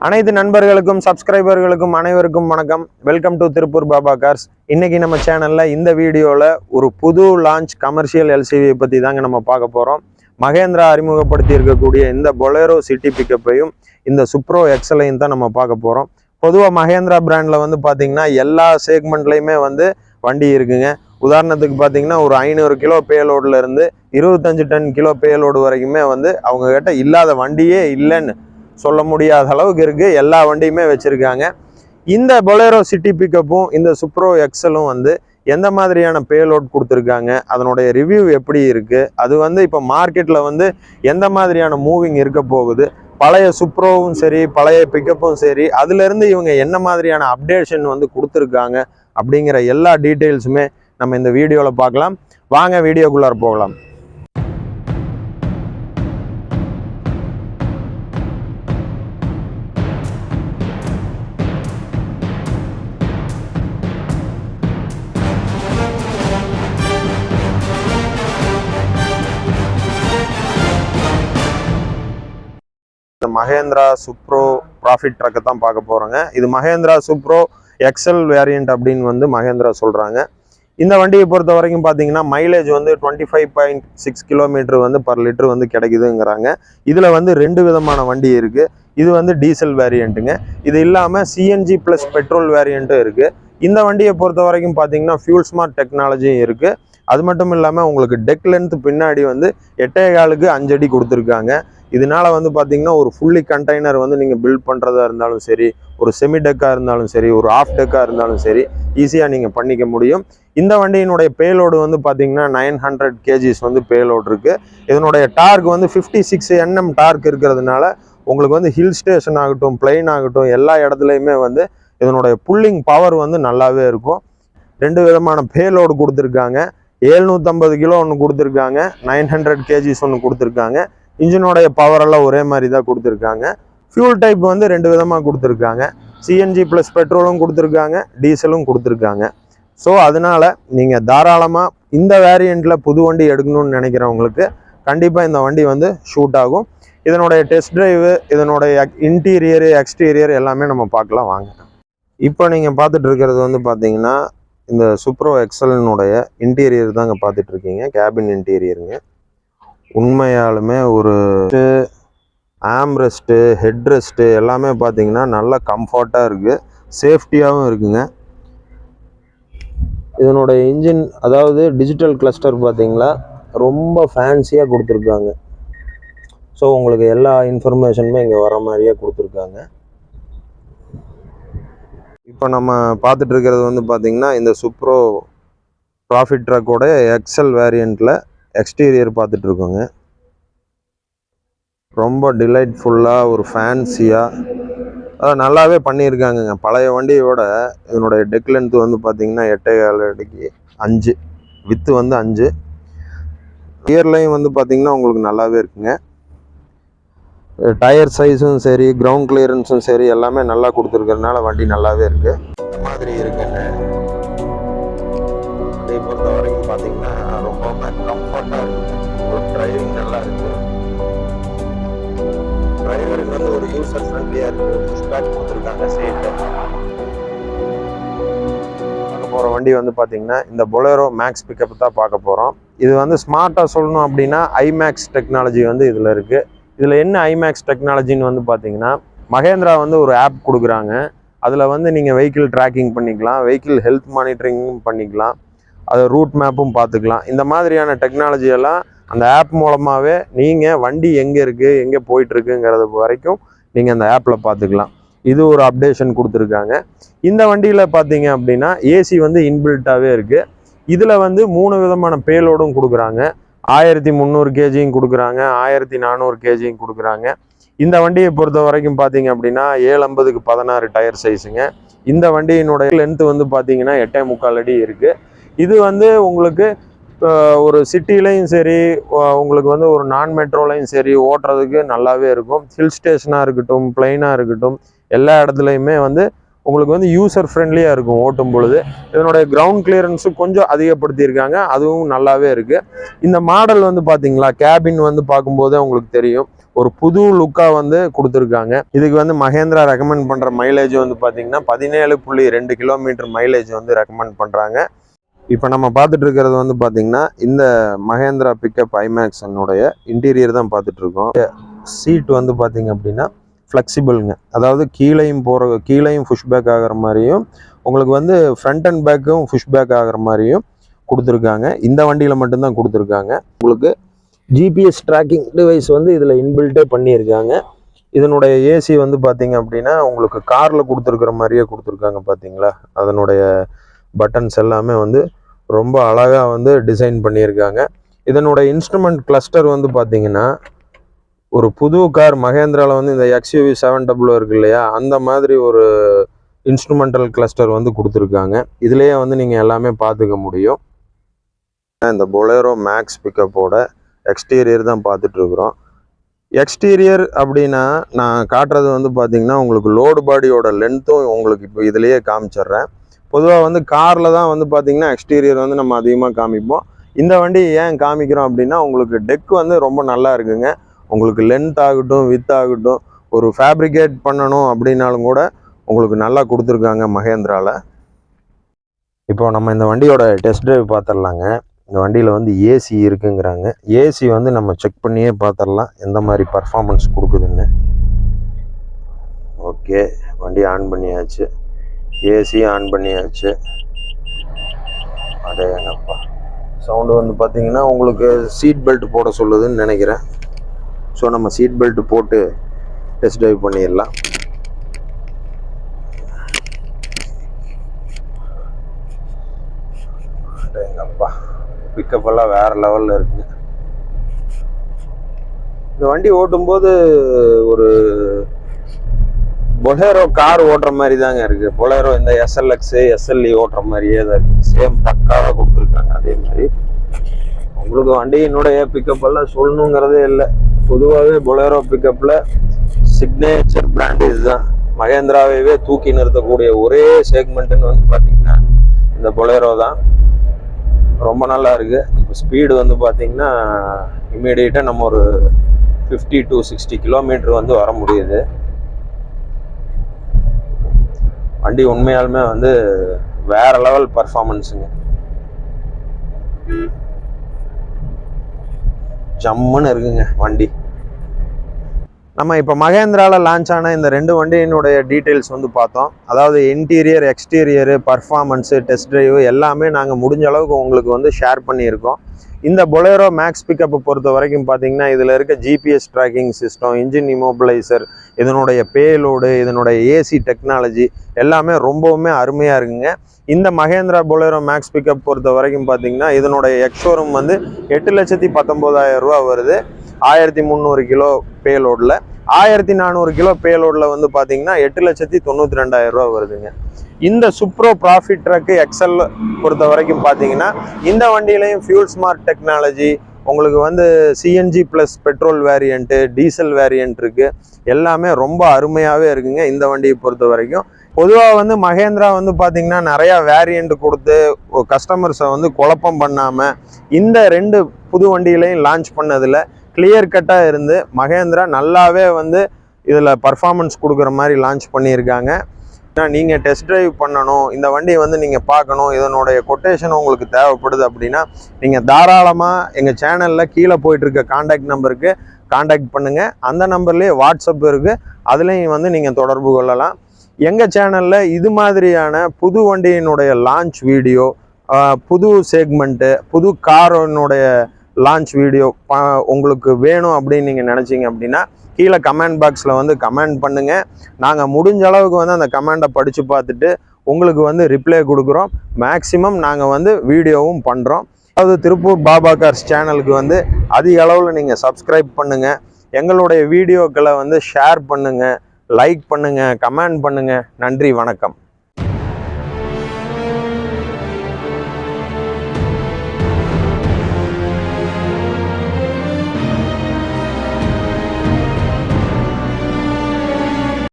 அனைத்து நண்பர்களுக்கும் சப்ஸ்கிரைபர்களுக்கும் அனைவருக்கும் வணக்கம். Welcome to Tiruppur Baba cars. இன்னைக்கு நம்ம சேனல்ல இந்த வீடியோவில் ஒரு புது லான்ச் கமர்ஷியல் எல்சிவியை பற்றி தாங்க நம்ம பார்க்க போகிறோம். மகேந்திரா அறிமுகப்படுத்தி இருக்கக்கூடிய இந்த பொலேரோ சிட்டி பிக்கப்பையும் இந்த சுப்ரோ எக்ஸலையும் தான் நம்ம பார்க்க போகிறோம். பொதுவாக மகேந்திரா பிராண்டில் வந்து பார்த்தீங்கன்னா எல்லா செக்மெண்ட்லையுமே வந்து வண்டி இருக்குங்க. உதாரணத்துக்கு பார்த்தீங்கன்னா ஒரு 500 கிலோ பேலோடில் இருந்து 25 டன் கிலோ பேலோடு வரைக்குமே வந்து அவங்க கிட்ட இல்லாத வண்டியே இல்லைன்னு சொல்ல முடியாத அளவுக்கு இருக்கு. எல்லா வண்டியுமே வச்சிருக்காங்க. இந்த பொலேரோ சிட்டி பிக்கப்பும் இந்த சுப்ரோ எக்ஸலும் வந்து எந்த மாதிரியான பேலோட் கொடுத்துருக்காங்க, அதனுடைய ரிவ்யூ எப்படி இருக்கு, அது வந்து இப்போ மார்க்கெட்ல வந்து எந்த மாதிரியான மூவிங் இருக்க போகுது, பழைய சுப்ரோவும் சரி பழைய பிக்கப்பும் சரி அதுல இருந்து இவங்க என்ன மாதிரியான அப்டேஷன் வந்து கொடுத்துருக்காங்க அப்படிங்கிற எல்லா டீட்டெயில்ஸுமே நம்ம இந்த வீடியோவில் பார்க்கலாம். வாங்க வீடியோக்குள்ளார போகலாம். மகேந்திரா சுப்ரோ ப்ராஃபிட் ட்ரக்கை தான் பார்க்க போகிறோங்க. இது மகேந்திரா சுப்ரோ எக்ஸல் வேரியண்ட் அப்படின்னு வந்து மகேந்திரா சொல்கிறாங்க. இந்த வண்டியை பொறுத்த வரைக்கும் பார்த்தீங்கன்னா மைலேஜ் வந்து 25.6 கிலோமீட்டர் வந்து பர் லிட்டர் வந்து கிடைக்குதுங்கிறாங்க. இதில் வந்து 2 விதமான வண்டி இருக்குது. இது வந்து டீசல் வேரியண்ட்டுங்க. இது இல்லாமல் சிஎன்ஜி ப்ளஸ் பெட்ரோல் வேரியண்ட்டும் இருக்குது. இந்த வண்டியை பொறுத்த வரைக்கும் பார்த்தீங்கன்னா ஃபியூல் ஸ்மார்ட் டெக்னாலஜியும் இருக்குது. அது மட்டும் இல்லாமல் உங்களுக்கு டெக் லென்த் பின்னாடி வந்து 8.25க்கு 5 அடி கொடுத்துருக்காங்க. இதனால வந்து பார்த்தீங்கன்னா ஒரு ஃபுல்லி கண்டெய்னர் வந்து நீங்கள் பில்ட் பண்ணுறதா இருந்தாலும் சரி, ஒரு செமி டெக்காக இருந்தாலும் சரி, ஒரு ஆஃப் டெக்காக இருந்தாலும் சரி ஈஸியாக நீங்கள் பண்ணிக்க முடியும். இந்த வண்டியினுடைய பேலோடு வந்து பார்த்தீங்கன்னா 900 kgs வந்து பேலோடு இருக்குது. இதனுடைய டார்க் வந்து 56 Nm டார்க் இருக்கிறதுனால உங்களுக்கு வந்து ஹில் ஸ்டேஷன் ஆகட்டும் பிளெயின் ஆகட்டும் எல்லா இடத்துலையுமே வந்து இதனுடைய புல்லிங் பவர் வந்து நல்லாவே இருக்கும். 2 விதமான பேலோடு கொடுத்துருக்காங்க. 750 கிலோ ஒன்று கொடுத்துருக்காங்க, 900 kgs ஒன்று கொடுத்துருக்காங்க. இன்ஜினோடைய பவர் எல்லாம் ஒரே மாதிரி தான் கொடுத்துருக்காங்க. ஃபியூல் டைப் வந்து 2 விதமாக கொடுத்துருக்காங்க. சிஎன்ஜி ப்ளஸ் பெட்ரோலும் கொடுத்துருக்காங்க, டீசலும் கொடுத்துருக்காங்க. ஸோ அதனால நீங்கள் தாராளமாக இந்த வேரியண்ட்டில் புது வண்டி எடுக்கணும்னு நினைக்கிறவங்களுக்கு கண்டிப்பாக இந்த வண்டி வந்து ஷூட் ஆகும். இதனுடைய டெஸ்ட் டிரைவு, இதனுடைய இன்டீரியரு எக்ஸ்டீரியர் எல்லாமே நம்ம பார்க்கலாம் வாங்க. இப்போ நீங்கள் பார்த்துட்டு இருக்கிறது வந்து பார்த்தீங்கன்னா இந்த சுப்ரோ எக்ஸலினுடைய இன்டீரியர் தாங்க பார்த்துட்டு இருக்கீங்க. கேபின் இன்டீரியருங்க. உண்மையாலுமே ஒரு ஆம்ரெஸ்ட்டு ஹெட்ரெஸ்ட்டு எல்லாமே பார்த்தீங்கன்னா நல்லா கம்ஃபர்ட்டாக இருக்குது, சேஃப்டியாகவும் இருக்குங்க. இதனுடைய இன்ஜின் அதாவது டிஜிட்டல் கிளஸ்டர் பார்த்தீங்களா ரொம்ப ஃபேன்சியாக கொடுத்துருக்காங்க. ஸோ உங்களுக்கு எல்லா இன்ஃபர்மேஷனுமே இங்கே வர மாதிரியே கொடுத்துருக்காங்க. இப்போ நம்ம பார்த்துட்டு இருக்கிறது வந்து பார்த்தீங்கன்னா இந்த சுப்ரோ ப்ராஃபிட் ட்ரக்கோட எக்ஸல் வேரியண்ட்டில் எக்ஸ்டீரியர் பார்த்துட்ருக்கோங்க. ரொம்ப டிலைட்ஃபுல்லாக ஒரு ஃபேன்சியாக நல்லாவே பண்ணியிருக்காங்கங்க. பழைய வண்டியோட இதனுடைய டெக் லென்த் வந்து பார்த்திங்கன்னா 8.25 அடிக்கு 5, வித்து வந்து 5. கியர்லையும் வந்து பார்த்திங்கன்னா உங்களுக்கு நல்லாவே இருக்குங்க. டயர் சைஸும் சரி கிரவுண்ட் கிளியரன்ஸும் சரி எல்லாமே நல்லா கொடுத்துருக்கறதுனால வண்டி நல்லாவே இருக்குது. இந்த மாதிரி இருக்குங்க. இதை பொறுத்த வரைக்கும் பார்த்தீங்கன்னா ரொம்ப கம்ஃபர்ட்டாக இருக்குது. ஒரு டிரைவிங் நல்லா இருக்குது. டிரைவருக்கு வந்து ஒரு யூசர் ஃப்ரெண்ட்லியாக இருக்குது. புஷ் பேக் கொடுத்துருக்காங்க சீட்டு. பார்க்க போகிற வண்டி வந்து பார்த்தீங்கன்னா இந்த பொலேரோ மேக்ஸ் பிக்கப் தான் பார்க்க போகிறோம். இது வந்து ஸ்மார்ட்டாக சொல்லணும் அப்படின்னா ஐமேக்ஸ் டெக்னாலஜி வந்து இதில் இருக்குது. இதில் என்ன ஐமேக்ஸ் டெக்னாலஜின்னு வந்து பார்த்தீங்கன்னா மகேந்திரா வந்து ஒரு ஆப் கொடுக்குறாங்க. அதில் வந்து நீங்கள் வெஹிக்கிள் ட்ராக்கிங் பண்ணிக்கலாம், வெஹிக்கிள் ஹெல்த் மானிட்டரிங்கும் பண்ணிக்கலாம், அது ரூட் மேப்பும் பார்த்துக்கலாம். இந்த மாதிரியான டெக்னாலஜியெல்லாம் அந்த ஆப் மூலமாகவே நீங்கள் வண்டி எங்கே இருக்குது எங்கே போயிட்டுருக்குங்கிறது வரைக்கும் நீங்கள் அந்த ஆப்பில் பார்த்துக்கலாம். இது ஒரு அப்டேஷன் கொடுத்துருக்காங்க. இந்த வண்டியில் பார்த்தீங்க அப்படின்னா ஏசி வந்து இன்பில்ட்டாகவே இருக்குது. இதில் வந்து 3 விதமான பேலோடும் கொடுக்குறாங்க. 1300 kgயும் கொடுக்குறாங்க, 1400 kgயும் கொடுக்குறாங்க. இந்த வண்டியை பொறுத்த வரைக்கும் பார்த்தீங்க அப்படின்னா 750க்கு 16 டயர் சைஸுங்க. இந்த வண்டியினுடைய லென்த்து வந்து பார்த்தீங்கன்னா 8.25 அடி இருக்குது. இது வந்து உங்களுக்கு ஒரு சிட்டிலையும் சரி உங்களுக்கு வந்து ஒரு நான் மெட்ரோலையும் சரி ஓட்டுறதுக்கு நல்லாவே இருக்கும். ஹில் ஸ்டேஷனாக இருக்கட்டும் பிளெயினாக இருக்கட்டும் எல்லா இடத்துலையுமே வந்து உங்களுக்கு வந்து யூசர் ஃப்ரெண்ட்லியாக இருக்கும் ஓட்டும் பொழுது. இதனுடைய கிரவுண்ட் கிளியரன்ஸும் கொஞ்சம் அதிகப்படுத்தியிருக்காங்க, அதுவும் நல்லாவே இருக்குது. இந்த மாடல் வந்து பார்த்தீங்களா கேபின் வந்து பார்க்கும்போதே உங்களுக்கு தெரியும் ஒரு புது லுக்காக வந்து கொடுத்துருக்காங்க. இதுக்கு வந்து மகேந்திரா ரெக்கமெண்ட் பண்ணுற மைலேஜ் வந்து பார்த்தீங்கன்னா 17.2 கிலோமீட்டர் மைலேஜ் வந்து ரெக்கமெண்ட் பண்ணுறாங்க. இப்போ நம்ம பார்த்துட்டு இருக்கிறது வந்து பார்த்தீங்கன்னா இந்த மகேந்திரா பிக்கப் ஐமேக்ஸனுடைய இன்டீரியர் தான் பார்த்துட்டு இருக்கோம். சீட் வந்து பார்த்தீங்க அப்படின்னா ஃப்ளெக்சிபிளுங்க, அதாவது கீழேயும் புஷ் பேக் ஆகிற மாதிரியும் உங்களுக்கு வந்து ஃப்ரண்ட் அண்ட் பேக்கும் புஷ் பேக் ஆகிற மாதிரியும் கொடுத்துருக்காங்க. இந்த வண்டியில் மட்டும்தான் கொடுத்துருக்காங்க. உங்களுக்கு ஜிபிஎஸ் ட்ராக்கிங் டிவைஸ் வந்து இதில் இன்பில்ட்டே பண்ணியிருக்காங்க. இதனுடைய ஏசி வந்து பார்த்தீங்க அப்படின்னா உங்களுக்கு காரில் கொடுத்துருக்குற மாதிரியே கொடுத்துருக்காங்க. பார்த்தீங்களா, அதனுடைய பட்டன்ஸ் எல்லாமே வந்து ரொம்ப அழகாக வந்து டிசைன் பண்ணியிருக்காங்க. இதனுடைய இன்ஸ்ட்ருமெண்ட் கிளஸ்டர் வந்து பார்த்தீங்கன்னா ஒரு புது கார் மகேந்திராவில் வந்து இந்த XUV 700 இருக்கு இல்லையா, அந்த மாதிரி ஒரு இன்ஸ்ட்ருமெண்டல் கிளஸ்டர் வந்து கொடுத்துருக்காங்க. இதுலேயே வந்து நீங்கள் எல்லாமே பார்த்துக்க முடியும். இந்த பொலேரோ மேக்ஸ் பிக்கப்போட எக்ஸ்டீரியர் தான் பார்த்துட்ருக்குறோம். எக்ஸ்டீரியர் அப்படின்னா நான் காட்டுறது வந்து பார்த்தீங்கன்னா உங்களுக்கு லோடு பாடியோட லென்த்தும் உங்களுக்கு இப்போ இதுலேயே காமிச்சிட்றேன். பொதுவாக வந்து காரில் தான் வந்து பார்த்தீங்கன்னா எக்ஸ்டீரியர் வந்து நம்ம அதிகமாக காமிப்போம். இந்த வண்டி ஏன் காமிக்கிறோம் அப்படின்னா உங்களுக்கு டெக் வந்து ரொம்ப நல்லா இருக்குங்க. உங்களுக்கு லென்த் ஆகட்டும் வித் ஆகட்டும் ஒரு ஃபேப்ரிகேட் பண்ணணும் அப்படின்னாலும் கூட உங்களுக்கு நல்லா கொடுத்துருக்காங்க மகேந்திராவில். இப்போ நம்ம இந்த வண்டியோட டெஸ்ட் ட்ரைவ் பார்த்துடலாங்க. இந்த வண்டியில் வந்து ஏசி இருக்குங்கிறாங்க. ஏசி வந்து நம்ம செக் பண்ணியே பார்த்துடலாம் எந்த மாதிரி பர்ஃபார்மன்ஸ் கொடுக்குதுன்னு. ஓகே, வண்டி ஆன் பண்ணியாச்சு, ஏசி ஆன் பண்ணியாச்சு. அடேங்கப்பா, சவுண்டு வந்து பார்த்தீங்கன்னா உங்களுக்கு சீட் பெல்ட் போட சொல்லுதுன்னு நினைக்கிறேன். ஸோ நம்ம சீட் பெல்ட் போட்டு டெஸ்ட் ட்ரைவ் பண்ணிடலாம். அடேங்கப்பா, பிக்கப் எல்லாம் வேற லெவலில் இருக்குங்க. இந்த வண்டி ஓட்டும்போது ஒரு பொலேரோ கார் ஓட்டுற மாதிரி தாங்க இருக்கு. பொலேரோ இந்த SLX SLE ஓட்டுற மாதிரியே தான் இருக்கு. சேம் பக்காவாக கொடுத்துருக்காங்க. அதே மாதிரி உங்களுக்கு வண்டியினுடைய பிக்கப் எல்லாம் சொல்லணுங்கிறதே இல்லை. பொதுவாகவே பொலேரோ பிக்கப்பில் சிக்னேச்சர் பிராண்ட் இதுதான். மகேந்திராவே தூக்கி நிறுத்தக்கூடிய ஒரே செக்மெண்ட்டுன்னு வந்து பார்த்தீங்கன்னா இந்த பொலேரோ தான். ரொம்ப நல்லா இருக்குது. இப்போ ஸ்பீடு வந்து பார்த்தீங்கன்னா இமீடியட்டாக நம்ம ஒரு 50 to 60 கிலோமீட்டர் வந்து வர முடியுது. வண்டி உண்மையாலுமே வந்து வேற லெவல் பர்ஃபார்மன்ஸுங்க. ஜம்முன்னு இருக்குங்க வண்டி. நம்ம இப்போ மகேந்திராவில் லான்ச் ஆன இந்த 2 வண்டியினுடைய டீட்டெயில்ஸ் வந்து பார்த்தோம். அதாவது இன்டீரியர், எக்ஸ்டீரியரு, பர்ஃபார்மன்ஸு, டெஸ்ட் ட்ரைவ் எல்லாமே நாங்கள் முடிஞ்ச அளவுக்கு உங்களுக்கு வந்து ஷேர் பண்ணியிருக்கோம். இந்த பொலேரோ மேக்ஸ் பிக்கப்பை பொறுத்த வரைக்கும் பார்த்தீங்கன்னா இதில் இருக்க ஜிபிஎஸ் ட்ராக்கிங் சிஸ்டம், இன்ஜின் இமோபிளைசர், இதனுடைய பேலோடு, இதனுடைய ஏசி டெக்னாலஜி எல்லாமே ரொம்பவுமே அருமையாக இருக்குங்க. இந்த மகேந்திரா பொலேரோ மேக்ஸ் பிக்கப் பொறுத்த வரைக்கும் பார்த்தீங்கன்னா இதனுடைய எக்ஸோரூம் வந்து 8,19,000 ரூபா வருது. 1300 கிலோ பேலோடில். 1400 கிலோ பேலோடில் வந்து பார்த்தீங்கன்னா 8,92,000 ரூபா வருதுங்க. இந்த சுப்ரோ ப்ராஃபிட் ட்ரக் எக்ஸல் பொறுத்த வரைக்கும் பார்த்தீங்கன்னா இந்த வண்டியிலையும் ஃபியூல் ஸ்மார்ட் டெக்னாலஜி, உங்களுக்கு வந்து CNG plus petrol variant, diesel variant இருக்குது. எல்லாமே ரொம்ப அருமையாகவே இருக்குங்க இந்த வண்டியை பொறுத்த வரைக்கும். பொதுவாக வந்து மகேந்திரா வந்து பார்த்தீங்கன்னா நிறையா வேரியண்ட் கொடுத்து கஸ்டமர்ஸை வந்து குழப்பம் பண்ணாமல் இந்த 2 புது வண்டிகளையும் லான்ச் பண்ணதில் கிளியர் கட்டாக இருந்து மகேந்திரா நல்லாவே வந்து இதில் பர்ஃபார்மன்ஸ் கொடுக்குற மாதிரி லான்ச் பண்ணியிருக்காங்க. நீங்கள் டெஸ்ட் ட்ரைவ் பண்ணணும், இந்த வண்டியை வந்து நீங்கள் பார்க்கணும், இதனுடைய கொட்டேஷன் உங்களுக்கு தேவைப்படுது அப்படின்னா நீங்கள் தாராளமாக எங்கள் சேனலில் கீழே போயிட்டுருக்க காண்டாக்ட் நம்பருக்கு காண்டாக்ட் பண்ணுங்கள். அந்த நம்பர்லேயே வாட்ஸ்அப் இருக்குது, அதுலேயும் வந்து நீங்கள் தொடர்பு கொள்ளலாம். எங்கள் சேனலில் இது மாதிரியான புது வண்டியினுடைய லான்ச் வீடியோ, புது செக்மெண்ட்டு, புது காரோனுடைய லான்ச் வீடியோ உங்களுக்கு வேணும் அப்படின்னு நீங்கள் நினச்சிங்க அப்படின்னா கீழே கமெண்ட் பாக்ஸில் வந்து கமெண்ட் பண்ணுங்கள். நாங்கள் முடிஞ்ச அளவுக்கு வந்து அந்த கமெண்டை படித்து பார்த்துட்டு உங்களுக்கு வந்து ரிப்ளை கொடுக்குறோம். மேக்ஸிமம் நாங்கள் வந்து வீடியோவும் பண்ணுறோம். அதாவது திருப்பூர் பாபா கார்ஸ் சேனலுக்கு வந்து அதிக அளவில் நீங்கள் சப்ஸ்கிரைப் பண்ணுங்கள். எங்களுடைய வீடியோக்களை வந்து ஷேர் பண்ணுங்கள், லைக் பண்ணுங்கள், கமெண்ட் பண்ணுங்கள். நன்றி, வணக்கம்.